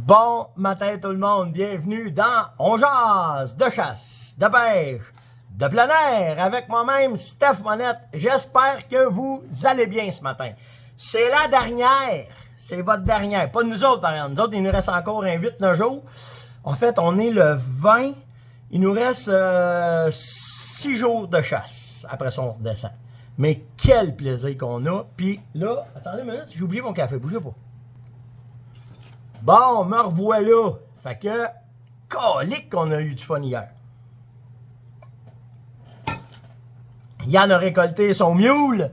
Bon matin tout le monde, bienvenue dans On jase de chasse, de pêche, de plein air avec moi-même Steph Monette. J'espère que vous allez bien ce matin. C'est la dernière, c'est votre dernière, pas de nous autres par exemple. Nous autres, il nous reste encore un 8-9 jours. En fait, on est le 20, il nous reste 6 jours de chasse, après ça on redescend. Mais quel plaisir qu'on a, puis là, attendez une minute, j'ai oublié mon café, bougez pas. Bon, me revoilà. Fait que, calique qu'on a eu du fun hier. Yann a récolté son mule.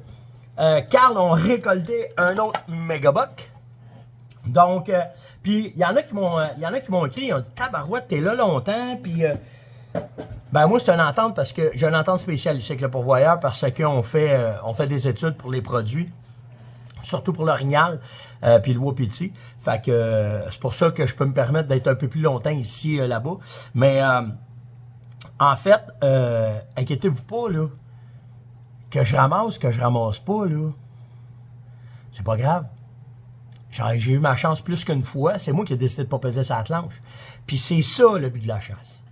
Carl a récolté un autre mégabuck. Donc, puis il y en a qui m'ont écrit, ils ont dit tabarouette, t'es là longtemps, puis ben moi c'est une entente parce que j'ai une entente spéciale ici avec le pourvoyeur parce qu'on fait des études pour les produits. Surtout pour l'orignal, puis le wapiti. Fait que c'est pour ça que je peux me permettre d'être un peu plus longtemps ici, là-bas. Mais en fait, inquiétez-vous pas, là. Que je ramasse pas, là. C'est pas grave. J'ai eu ma chance plus qu'une fois. C'est moi qui ai décidé de pas peser sa planche. Puis c'est ça, le but de la chasse.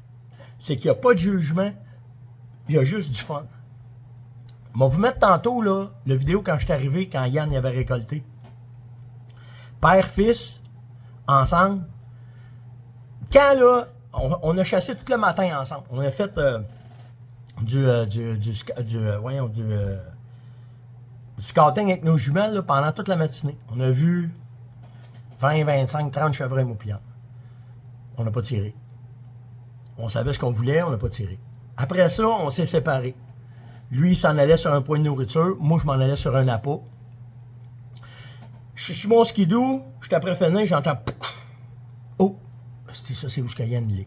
C'est qu'il n'y a pas de jugement. Il y a juste du fun. Je vais vous mettre tantôt, là, la vidéo quand je suis arrivé, quand Yann y avait récolté. Père-fils, ensemble. Quand, là, on a chassé tout le matin ensemble. On a fait du scouting avec nos jumelles là, pendant toute la matinée. On a vu 20, 25, 30 chevreuils moupillantes. On n'a pas tiré. On savait ce qu'on voulait, on n'a pas tiré. Après ça, on s'est séparés. Lui, il s'en allait sur un point de nourriture. Moi, je m'en allais sur un appât. Je suis sur mon skidoo. Je suis après finir, j'entends... Oh! C'est ça, c'est où ce qu'il y a une...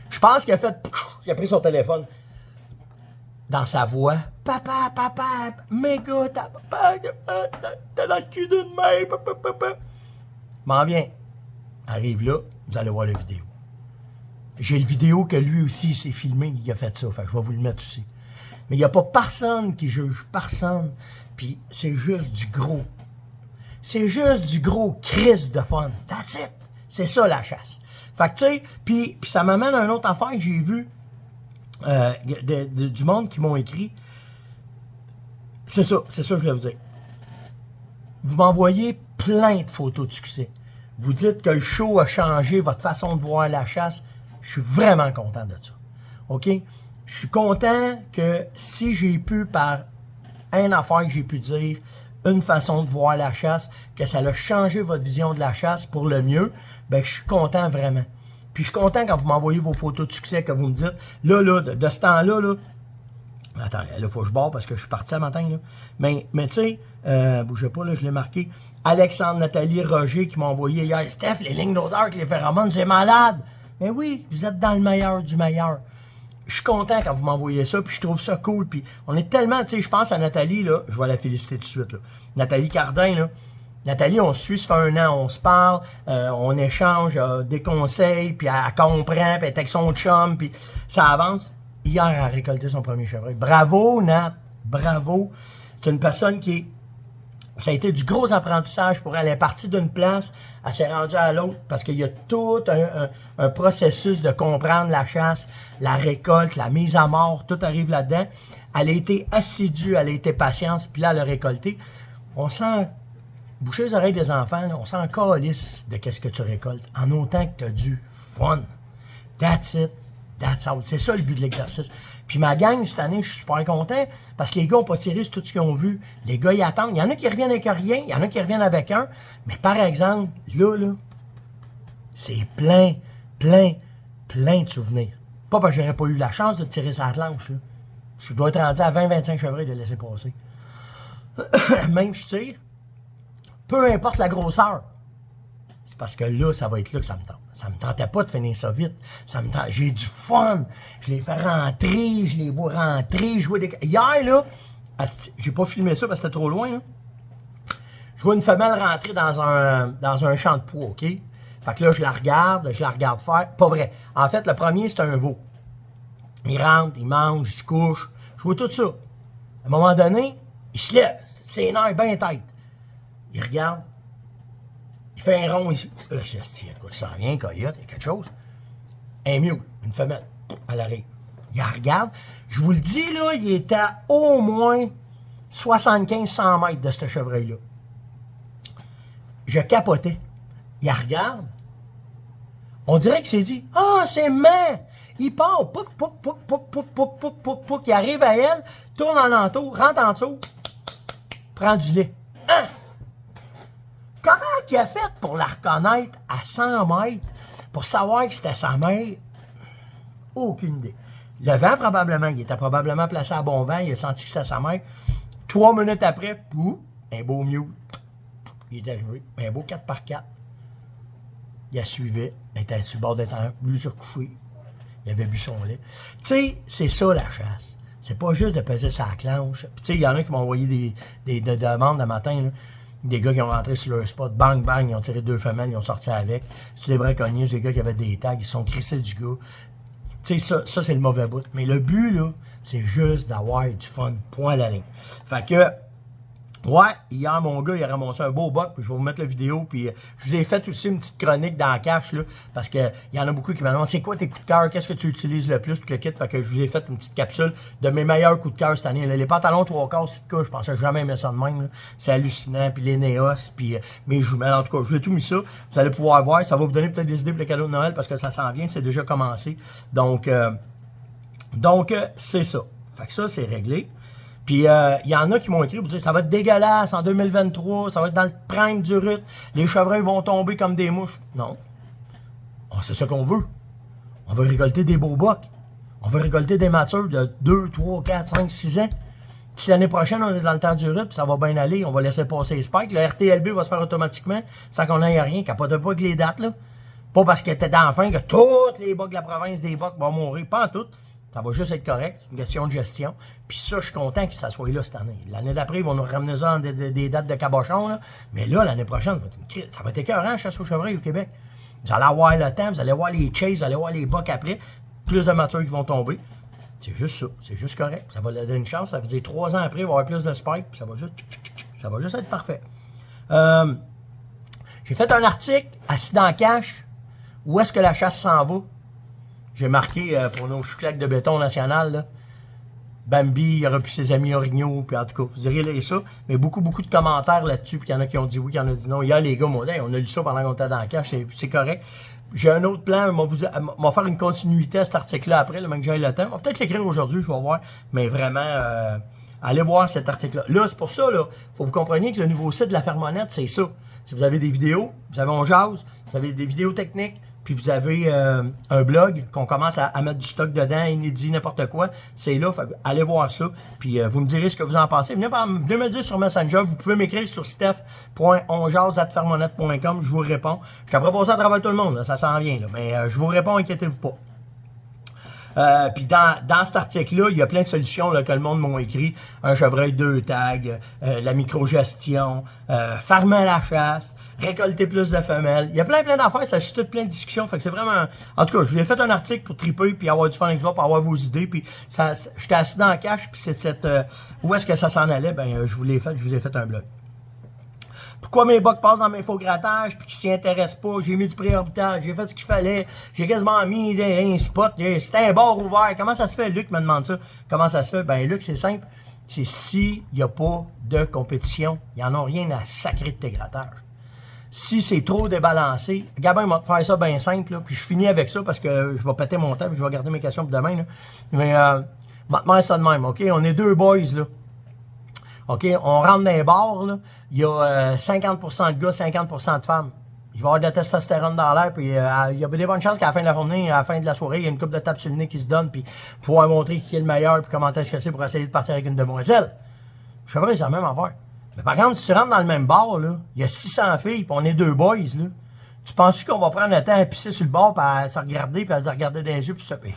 Je pense qu'il a fait... Il a pris son téléphone. Dans sa voix. Papa, méga, t'as dans le cul d'une main. Papa. M'en viens. Arrive là, vous allez voir la vidéo. J'ai le vidéo que lui aussi, il s'est filmé. Il a fait ça. Fait que je vais vous le mettre aussi. Mais il n'y a pas personne qui juge personne. Puis c'est juste du gros. C'est juste du gros crise de fun. That's it. C'est ça la chasse. Fait que tu sais, puis ça m'amène à une autre affaire que j'ai vu du monde qui m'ont écrit. C'est ça que je voulais vous dire. Vous m'envoyez plein de photos de succès. Vous dites que le show a changé votre façon de voir la chasse. Je suis vraiment content de ça. OK? Je suis content que si j'ai pu, par une affaire que j'ai pu dire, une façon de voir la chasse, que ça a changé votre vision de la chasse pour le mieux, ben je suis content vraiment. Puis je suis content quand vous m'envoyez vos photos de succès, que vous me dites, là, de ce temps-là, là, attends, là, il faut que je barre parce que je suis parti ce matin, là. Mais tu sais, bougez pas, là, je l'ai marqué. Alexandre, Nathalie, Roger qui m'ont envoyé hier, Steph, les lignes d'odeur avec les phéromones, c'est malade! Mais oui, vous êtes dans le meilleur du meilleur. Je suis content quand vous m'envoyez ça, puis je trouve ça cool. Puis on est tellement, tu sais, je pense à Nathalie, là, je vais la féliciter tout de suite, là. Nathalie Cardin, là. Nathalie, on se suit, ça fait 1 an, on se parle, on échange des conseils, puis elle comprend, puis elle est avec son chum, puis ça avance. Hier, elle a récolté son premier chevreuil. Bravo, Nat, bravo. C'est une personne qui ça a été du gros apprentissage pour elle. Elle est partie d'une place, elle s'est rendue à l'autre parce qu'il y a tout un processus de comprendre la chasse, la récolte, la mise à mort, tout arrive là-dedans. Elle a été assidue, elle a été patiente, puis là, elle a récolté. On sent, boucher les oreilles des enfants, là, on sent calisse de qu'est-ce que tu récoltes, en autant que tu as du fun. That's it. That's all. C'est ça le but de l'exercice. Puis ma gang, cette année, je suis super content parce que les gars n'ont pas tiré sur tout ce qu'ils ont vu. Les gars, ils attendent. Il y en a qui reviennent avec rien, il y en a qui reviennent avec un. Mais par exemple, là, c'est plein de souvenirs. Pas parce que j'aurais pas eu la chance de tirer sa planche, là. Je dois être rendu à 20-25 chevreuils de laisser passer. Même je tire, peu importe la grosseur. C'est parce que là, ça va être là que ça me tente. Ça me tentait pas de finir ça vite. J'ai du fun. Je les fais rentrer, je les vois rentrer, jouer des... Hier, là, j'ai pas filmé ça parce que c'était trop loin, là. Je vois une femelle rentrer dans un champ de pois, OK? Fait que là, je la regarde faire. Pas vrai. En fait, le premier, c'est un veau. Il rentre, il mange, il se couche. Je vois tout ça. À un moment donné, il se lève. Ses nerfs bien tête. Il regarde. Il fait un rond ici. Là, je dis, quoi, il s'en vient, un coyote, il y a quelque chose. Un mule, une femelle, elle arrive. Il regarde. Je vous le dis, là, il était à au moins 75-100 mètres de ce chevreuil-là. Je capotais. Il regarde. On dirait qu'il s'est dit, ah, c'est man! Il part, pouc, pouc, pouc, pouc, pouc, pouc, pouc, pouc, pouc, il arrive à elle, tourne en entour, rentre en dessous, prend du lait. Hein? Comment il a fait pour la reconnaître à 100 mètres, pour savoir que c'était sa mère? Aucune idée. Le vent, probablement, il était probablement placé à bon vent, il a senti que c'était sa mère. 3 minutes après, pouf, un beau mule. Il est arrivé, un beau 4x4. Il la suivait, il était sur le bord d'être plus surcouché. Il avait bu son lait. Tu sais, c'est ça la chasse. C'est pas juste de peser sa clenche. Puis tu sais, il y en a qui m'ont envoyé des demandes le matin, là. Des gars qui ont rentré sur leur spot, bang, bang, ils ont tiré 2 femelles, ils ont sorti avec. Sur des braconniers, des gars qui avaient des tags, ils sont crissés du gars. Tu sais, ça c'est le mauvais bout. Mais le but, là, c'est juste d'avoir du fun. Point à la ligne. Fait que, ouais, hier, mon gars, il a ramassé un beau buck, puis je vais vous mettre la vidéo, puis je vous ai fait aussi une petite chronique dans la cache, là, parce que il y en a beaucoup qui me demandent, c'est quoi tes coups de cœur, qu'est-ce que tu utilises le plus, puis le kit, fait que je vous ai fait une petite capsule de mes meilleurs coups de cœur cette année. Là, les pantalons 3/4, c'est de cas, je pensais jamais aimer ça de même, là. C'est hallucinant, puis les Néos, puis mes jumelles, en tout cas, je vous ai tout mis ça, vous allez pouvoir voir, ça va vous donner peut-être des idées pour les cadeaux de Noël, parce que ça s'en vient, c'est déjà commencé, donc c'est ça. Fait que ça, c'est réglé. Puis, il y en a qui m'ont écrit pour dire, ça va être dégueulasse en 2023, ça va être dans le prime du rut, les chevreuils vont tomber comme des mouches. Non. Oh, c'est ça qu'on veut. On veut récolter des beaux bocs. On veut récolter des matures de 2, 3, 4, 5, 6 ans. Si l'année prochaine, on est dans le temps du rut, puis ça va bien aller, on va laisser passer les spikes. Le RTLB va se faire automatiquement, sans qu'on n'aille rien. Capotez pas avec les dates, là. Pas parce que t'es dans la fin que toutes les bocs de la province des bocs vont mourir. Pas en toutes. Ça va juste être correct, c'est une question de gestion. Puis ça, je suis content que ça soit là cette année. L'année d'après, ils vont nous ramener ça dans des dates de cabochon, là. Mais là, l'année prochaine, ça va être écœurant, chasse aux chevreuils au Québec. Vous allez avoir le temps, vous allez voir les chases, vous allez voir les bocs après. Plus de matures qui vont tomber. C'est juste ça, c'est juste correct. Ça va leur donner une chance. Ça veut dire 3 ans après, il va y avoir plus de spikes, puis ça va juste être parfait. J'ai fait un article, assis dans la cache, où est-ce que la chasse s'en va. J'ai marqué pour nos chouclaques de béton national, là, Bambi, il aurait pu ses amis orignaux, puis en tout cas, vous irez lire ça. Mais beaucoup de commentaires là-dessus, puis il y en a qui ont dit oui, qui en a dit non. Hier, les gars m'ont dit, on a lu ça pendant qu'on était dans la cache, c'est correct. J'ai un autre plan, m'a faire une continuité à cet article-là après, le même que j'ai le temps. On va peut-être l'écrire aujourd'hui, je vais voir. Mais vraiment, allez voir cet article-là. Là, c'est pour ça, là, faut que vous compreniez que le nouveau site de la Fermonnette, c'est ça. Si vous avez des vidéos, vous avez On Jase, vous avez des vidéos techniques, puis vous avez un blog qu'on commence à mettre du stock dedans, inédit, n'importe quoi. C'est là, allez voir ça. Puis vous me direz ce que vous en pensez. Venez me dire sur Messenger. Vous pouvez m'écrire sur steph.onjase@fermonnette.com. Je vous réponds. Je t'ai proposé à travers tout le monde, là, ça s'en vient. Là, mais je vous réponds, inquiétez-vous pas. Puis dans cet article-là, il y a plein de solutions là, que le monde m'a écrit. Un chevreuil 2 tags, la microgestion, farmer à la chasse, récolter plus de femelles. Il y a plein d'affaires, ça suscite plein de discussions. Fait que c'est vraiment... En tout cas, je vous ai fait un article pour triper, puis avoir du fun avec vous, pour avoir vos idées. Puis j'étais assis dans la cache, puis c'est cette... où est-ce que ça s'en allait? Ben, je vous ai fait un blog. Pourquoi mes bocs passent dans mes faux grattages puis qu'ils s'y intéressent pas? J'ai mis du préorbital, j'ai fait ce qu'il fallait, j'ai quasiment mis un spot, c'était un bar ouvert. Comment ça se fait? Luc me demande ça. Comment ça se fait? Ben Luc, c'est simple. C'est s'il n'y a pas de compétition, il n'y en a rien à sacrer de tes grattages. Si c'est trop débalancé, Gabin m'a fait ça bien simple, là, puis je finis avec ça parce que je vais péter mon temps, puis je vais garder mes questions pour demain. Là. Mais maintenant, ça de même, OK? On est 2 boys, là. OK, on rentre dans les bars, là, il y a 50% de gars, 50% de femmes. Il va y avoir de la testostérone dans l'air, puis il y a des bonnes chances qu'à la fin de la journée, à la fin de la soirée, il y a une couple de tapes sur le nez qui se donne, puis pouvoir montrer qui est le meilleur, puis comment est-ce que c'est pour essayer de partir avec une demoiselle. Je sais pas, c'est la même affaire. Mais par contre, si tu rentres dans le même bar, là, il y a 600 filles, puis on est 2 boys, là, tu penses qu'on va prendre le temps à pisser sur le bar, puis à se regarder, puis à se regarder dans les yeux, puis ça, puis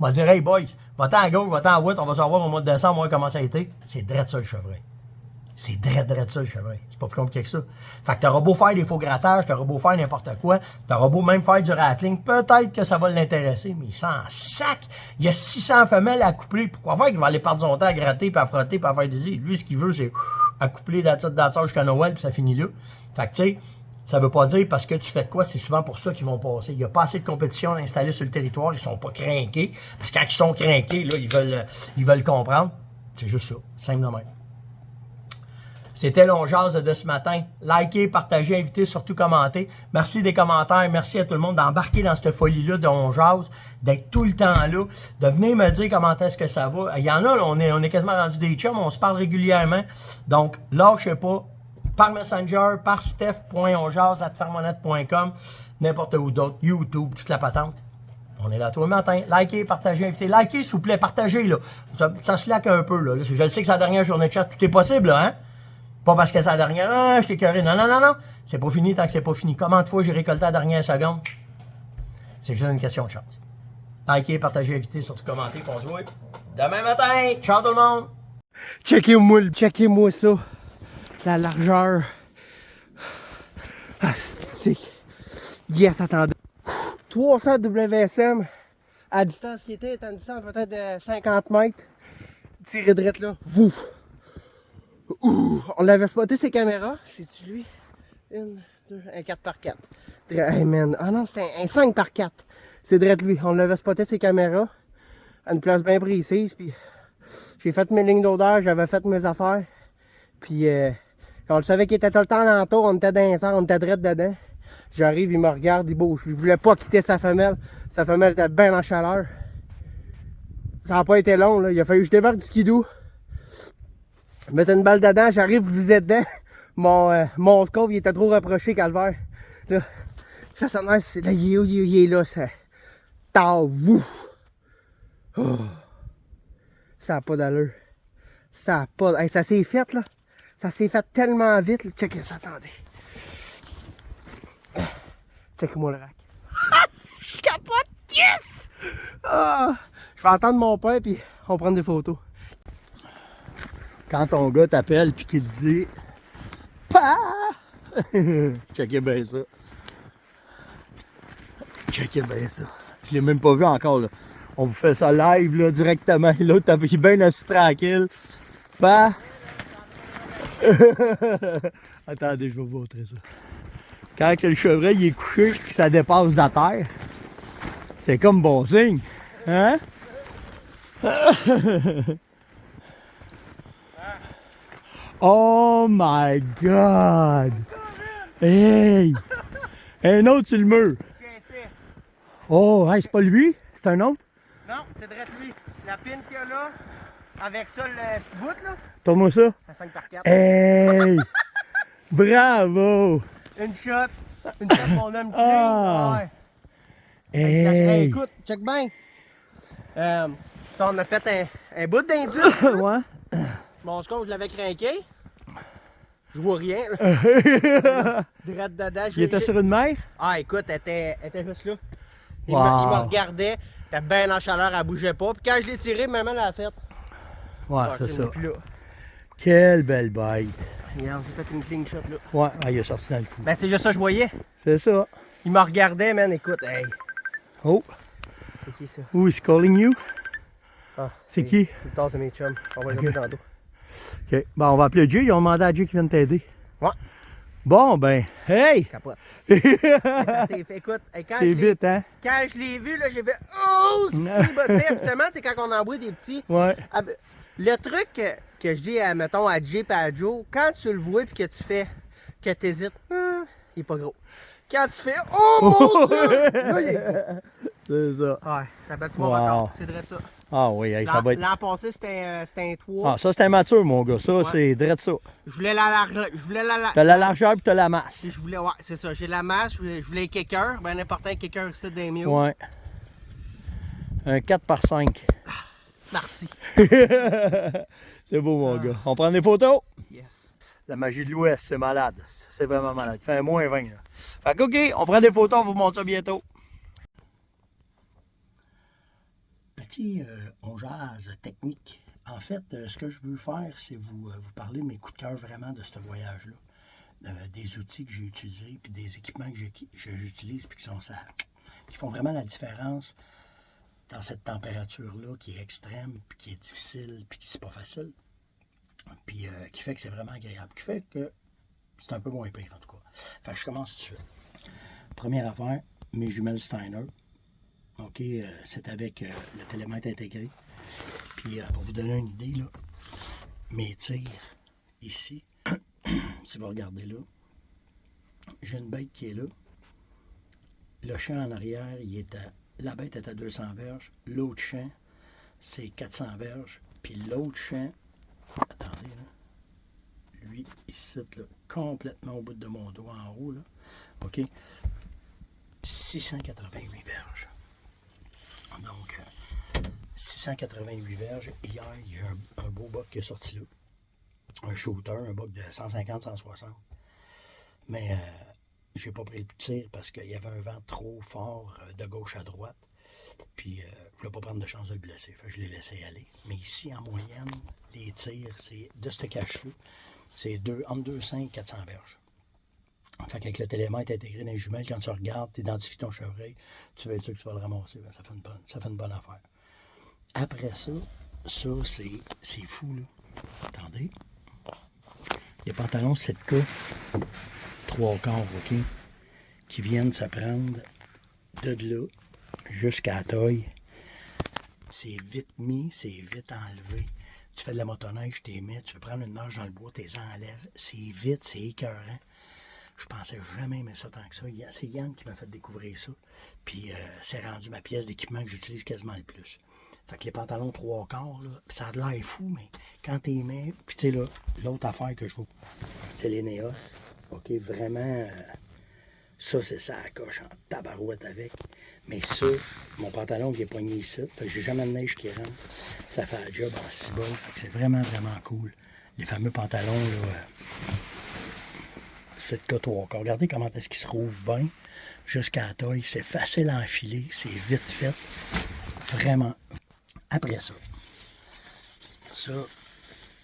on va dire, hey boys, va-t'en à gauche, va-t'en à droite, on va savoir au mois de décembre, voir comment ça a été. C'est drôle ça, le chevreuil. C'est drôle ça, le chevreuil. C'est pas plus compliqué que ça. Fait que t'auras beau faire des faux grattages, t'auras beau faire n'importe quoi, t'auras beau même faire du rattling, peut-être que ça va l'intéresser, mais il s'en sac. Il y a 600 femelles à coupler. Pourquoi faire qu'il va aller perdre son temps à gratter, puis à frotter, puis à faire des îles? Lui, ce qu'il veut, c'est accoupler d'attitude jusqu'à Noël, puis ça finit là. Fait que, tu sais, Ça ne veut pas dire parce que tu fais de quoi, c'est souvent pour ça qu'ils vont passer. Il n'y a pas assez de compétition installée sur le territoire, ils ne sont pas crinqués. Parce que quand ils sont crinqués, là, ils veulent comprendre. C'est juste ça, simple de même. C'était l'Onjaz de ce matin. Likez, partagez, invitez, surtout commentez. Merci des commentaires. Merci à tout le monde d'embarquer dans cette folie-là de Onjaz, d'être tout le temps là, de venir me dire comment est-ce que ça va. Il y en a, là, on est quasiment rendu des chums, on se parle régulièrement. Donc, lâchez pas. Par Messenger, par steph.onjaz@farmonette.com, n'importe où d'autre, YouTube, toute la patente. On est là tous les matins. Likez, partagez, invitez. Likez, s'il vous plaît, partagez, là. Ça se laque un peu, là. Je le sais que c'est la dernière journée de chat, tout est possible, là, hein? Pas parce que c'est la dernière, je t'ai écœuré. Non, non, non, non. C'est pas fini tant que c'est pas fini. Combien de fois j'ai récolté la dernière seconde? C'est juste une question de chance. Likez, partagez, invitez, surtout commentez, puis on se voit demain matin. Ciao tout le monde! Checkez-moi ça. La largeur. Ah, c'est... Yes, attendez. 300 WSM à distance qui était à une distance peut-être de 50 mètres. Tiré de là. Vouf. Ouh, on l'avait spoté ses caméras. C'est-tu lui? Une, deux, un 4x4. Hey man. Ah non, c'était un 5x4. C'est drette lui. On l'avait spoté ses caméras à une place bien précise. Puis j'ai fait mes lignes d'odeur, j'avais fait mes affaires. Puis on le savait qu'il était tout le temps alentour, on était dans les airs, on était drette dedans. J'arrive, il me regarde, il bouge. Il voulait pas quitter sa femelle. Sa femelle était bien en chaleur. Ça n'a pas été long, là. Il a fallu que je débarque du skidoo. Mettre une balle dedans, j'arrive, vous êtes dedans. Mon scope, il était trop rapproché, calvaire. Là, ça sonne, là, il est là, ça. Vous. Oh. Ça n'a pas d'allure. Ça a pas. Hey, ça s'est fait, là. Ça s'est fait tellement vite. Là. Checkez ça, attendez. Checkez-moi le rack. Je capote, yes! Ah, je vais entendre mon père, puis on va prendre des photos. Quand ton gars t'appelle puis qu'il te dit Pa! Checkez bien ça. Checkez bien ça. Je l'ai même pas vu encore là. On vous fait ça live là, directement. L'autre il est bien assis tranquille. Pa! Attendez, je vais vous montrer ça. Quand le chevreuil il est couché et que ça dépasse la terre, c'est comme bon signe. Hein? Oh my God! Hey! Un autre sur le mur. Oh, hey, c'est pas lui? C'est un autre? Non, c'est drette lui. La pine qu'il y a là, avec ça, le petit bout là. Tourne-moi ça. C'est 5x4. Hey! Bravo! Une shot, mon homme clé. Ah! Ouais. Hey! Écoute, check bien. Ça, on a fait un bout d'indice. Ouais? Mon score, je l'avais craqué. Je vois rien. Drette dedans. Il était sur une mer? Ah, écoute, elle était juste là. Il Wow. me regardait. Elle était bien en chaleur, elle bougeait pas. Puis quand je l'ai tiré, maman l'a fait. Ouais, Ah, c'est ça. plus là. Quelle belle bête. Regarde, j'ai fait une clean shot là. Ouais, ah, il est sorti dans le coup. Ben, c'est juste ça que je voyais. C'est ça. Il me regardait, man. Écoute, hey. Oh! C'est qui ça? Who is calling you? Ah, C'est qui? Le tasse de mes chums. On va jouer dans le dos. OK. Bon, on va appeler Jay. Ils ont demandé à Jay qui vienne t'aider. Ouais. Bon, ben, hey! Capote. Ça s'est fait. Écoute, hey, C'est vite, hein? quand je l'ai vu, là, j'ai fait oh, si, bah, tu sais, habituellement, c'est quand on envoie des petits. Ouais. Le truc que je dis, mettons, à Jay et à Joe, quand tu le vois et que tu fais, que tu hésites, il est pas gros. Quand tu fais oh mon Dieu! Là, il est gros. C'est ça. Ouais, ça bat mon Wow. record. C'est vrai ça. Ah oui, hey, ça va être. L'an passé, c'était un 3. Ah, ça, c'est mature, mon gars. Ça, Ouais. c'est direct ça. Je voulais la largeur. T'as la largeur et t'as la masse. Je voulais, ouais, c'est ça. J'ai la masse, je voulais un kicker. Ben, n'importe un kicker ici des mieux. Ouais. Un 4x5. Merci. C'est beau, mon gars. On prend des photos? Yes. La magie de l'Ouest, c'est malade. C'est vraiment malade. Il fait un moins 20. Là. Fait que, OK, on prend des photos, on vous montre ça bientôt. Petit on jase technique. En fait, ce que je veux faire, c'est vous parler de mes coups de cœur vraiment de ce voyage-là. Des outils que j'ai utilisés, puis des équipements que j'utilise, puis qui font vraiment la différence dans cette température-là qui est extrême, puis qui est difficile, puis qui c'est pas facile. Puis qui fait que c'est vraiment agréable. Qui fait que C'est un peu moins pire, en tout cas. Fait que je commence tout de suite. Première affaire, mes jumelles Steiner. OK, c'est avec le télémètre intégré. Puis, pour vous donner une idée, là, mes tirs, ici, si vous regardez là, j'ai une bête qui est là. Le champ en arrière, la bête est à 200 verges. L'autre champ, c'est 400 verges. Puis l'autre champ, attendez, là, lui, ici, là, complètement au bout de mon doigt en haut, là, OK, 688 verges. Donc, 688 verges. Hier, il y a un beau buck qui est sorti là. Un shooter, un buck de 150-160. Mais j'ai pas pris le tir parce qu'il y avait un vent trop fort de gauche à droite. Puis je ne voulais pas prendre de chance de le blesser. Fait que je l'ai laissé aller. Mais ici, en moyenne, les tirs, c'est de ce cache-là, c'est entre 200 et 400 verges. Fait qu'avec le télémètre intégré dans les jumelles, quand tu regardes, tu identifies ton chevreuil, tu vas être sûr que tu vas le ramasser. Ben, ça fait une bonne affaire. Après ça, c'est fou, là. Attendez. Les pantalons 7K, 3/4, OK, qui viennent se prendre de là jusqu'à la taille. C'est vite mis, c'est vite enlevé. Tu fais de la motoneige, tu les mets, tu veux prendre une marche dans le bois, tu les enlèves. C'est vite, c'est écœurant. Je pensais jamais aimer ça tant que ça. C'est Yann qui m'a fait découvrir ça. Puis c'est rendu ma pièce d'équipement que j'utilise quasiment le plus. Fait que les pantalons 3/4, là, pis ça a de l'air fou, mais quand t'es mets, puis tu sais là, l'autre affaire que je veux, c'est les Neos. OK, vraiment, ça c'est ça à coche en tabarouette avec. Mais ça, mon pantalon qui est poigné ici, fait que j'ai jamais de neige qui rentre. Ça fait un job en 6 balles. Fait que c'est vraiment, vraiment cool. Les fameux pantalons, là, 7K 3/4. Regardez comment est-ce qu'ils se trouvent bien jusqu'à la taille. C'est facile à enfiler, c'est vite fait. Vraiment. Après ça,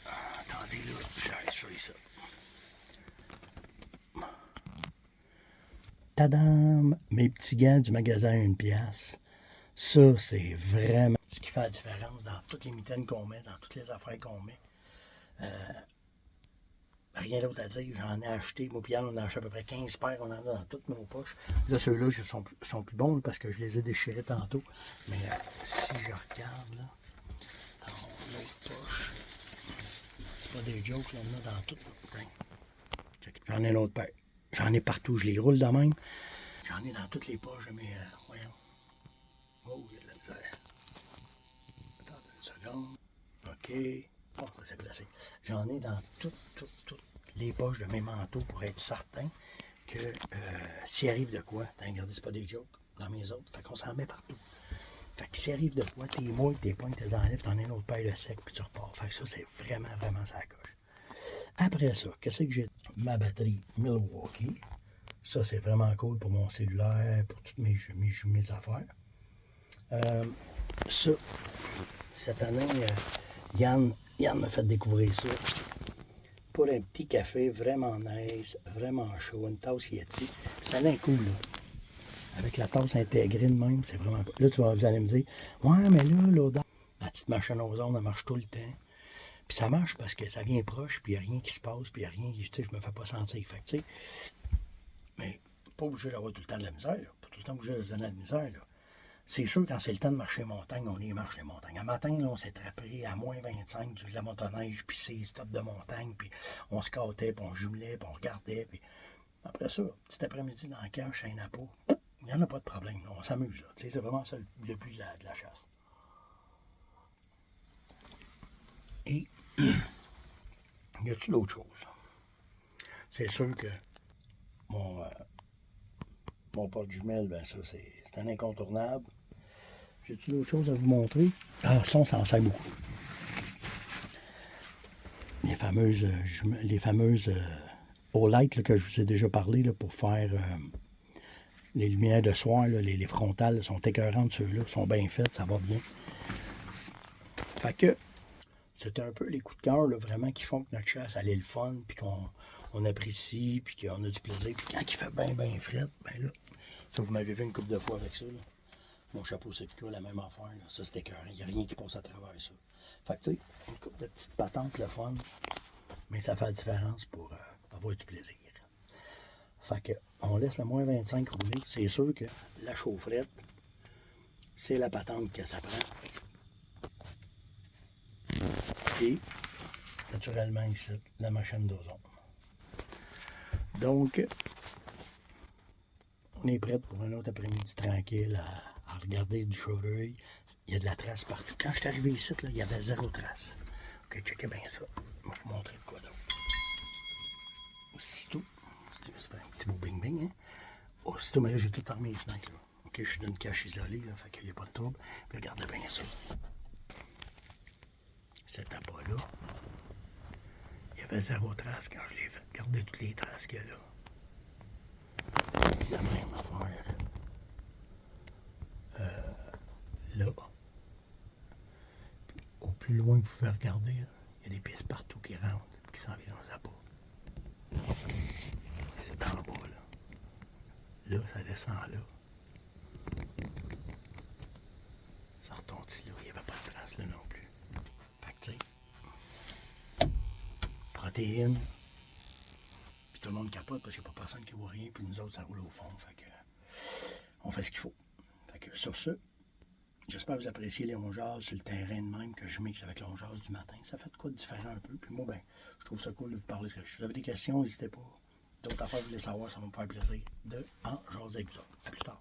attendez là, je vais sur ça. Tadam! Mes petits gants du magasin à 1$. Ça, c'est vraiment ce qui fait la différence dans toutes les mitaines qu'on met, dans toutes les affaires qu'on met. Rien d'autre à dire, j'en ai acheté. Moi, Pierre, on en a acheté à peu près 15 paires, on en a dans toutes nos poches. Là, ceux-là sont plus bons parce que je les ai déchirés tantôt. Mais si je regarde, là, dans l'autre poche, c'est pas des jokes, là, on en a dans toutes nos poches. J'en ai une autre paire. J'en ai partout, je les roule de même. J'en ai dans toutes les poches de mes. Voyons. Oh, il y a de la misère. Attendez une seconde. OK. Oh, ça s'est placé. J'en ai dans toutes les poches de mes manteaux pour être certain que s'il arrive de quoi, regardez, c'est pas des jokes dans mes autres, fait qu'on s'en met partout. Fait que s'il arrive de quoi, tes mouilles, tes poings, tes enlèves, t'en as une autre paire de sec, puis tu repars. Fait que ça, c'est vraiment, vraiment ça coche. Après ça, qu'est-ce que j'ai? Ma batterie Milwaukee. Ça, c'est vraiment cool pour mon cellulaire, pour toutes mes affaires. Ça, cette année, Yann m'a fait découvrir ça. Pour un petit café vraiment nice, vraiment chaud, une tasse Yeti. Ça a l'air cool, là. Avec la tasse intégrée de même, c'est vraiment cool. Là, vous allez me dire, ouais, mais là, l'odeur, la petite machine aux ondes, elle marche tout le temps. Puis ça marche parce que ça vient proche, puis il n'y a rien qui se passe, puis il n'y a rien, tu sais, je me fais pas sentir. Fait que, tu sais, mais pas obligé d'avoir tout le temps de la misère, là. Pas tout le temps obligé de se donner de la misère, là. C'est sûr, quand c'est le temps de marcher montagne, on y marche les montagnes. Un matin, là, on s'est trappé à moins 25 de la motoneige, puis c'est stop de montagne, puis on se câtait, puis on jumelait, puis on regardait. Puis après ça, petit après-midi dans le cache, chez un appôt, il n'y en a pas de problème, là, on s'amuse. C'est vraiment ça le but de la chasse. Et, y a-t-il d'autres choses? C'est sûr que mon porte-jumelle, ben ça, c'est un incontournable. J'ai-tu d'autres choses à vous montrer? Ah, ça, on s'en sert beaucoup. Les fameuses Olight là, que je vous ai déjà parlé là, pour faire les lumières de soir, là, les frontales là, sont écœurantes, ceux-là, sont bien faites, ça va bien. Fait que c'était un peu les coups de cœur là, vraiment qui font que notre chasse elle est le fun, puis qu'on apprécie, puis qu'on a du plaisir. Puis quand il fait bien fret, ben là, ça vous m'avez vu une couple de fois avec ça. Là. Mon chapeau CPK, la même affaire. Là. Ça, c'était écœurant. Il n'y a rien qui passe à travers ça. Fait que, tu sais, une couple de petites patentes, le fun, mais ça fait la différence pour avoir du plaisir. Fait que on laisse le moins 25 rouler. C'est sûr que la chaufferette, c'est la patente que ça prend. Et, naturellement, ici, la machine d'ozone. Donc, on est prêt pour un autre après-midi tranquille à regarder du chevreuil. Il y a de la trace partout. Quand je suis arrivé ici, là, il y avait 0 trace. Ok, checkez bien ça. Moi, je vais vous montrer de quoi d'autre. Aussitôt, ça fait un petit beau bing-bing, hein? Aussitôt, mais là, j'ai tout fermé les fenêtres, là. Ok, je suis dans une cache isolée, là, fait qu'il n'y a pas de trouble. Puis regardez bien ça. Cet appât-là, il y avait 0 trace quand je l'ai fait. Regardez toutes les traces qu'il y a là. La même affaire. Là. Puis, au plus loin que vous pouvez regarder, là, il y a des pistes partout qui rentrent, qui s'en viennent dans les appâts. C'est en bas, là. Là, ça descend là. Ça retombe là. Il n'y avait pas de trace là non plus. Fait que, tu sais, protéines. Puis tout le monde capote parce qu'il n'y a pas personne qui voit rien. Puis nous autres, ça roule au fond. Fait que, on fait ce qu'il faut. Fait que sur ce, j'espère que vous appréciez les longeurs sur le terrain de même que je mixe avec longeurs du matin. Ça fait de quoi de différent un peu. Puis moi, ben, je trouve ça cool de vous parler. Si vous avez des questions, n'hésitez pas. D'autres affaires que vous voulez savoir, ça va me faire plaisir de en jaser avec vous autres. À plus tard.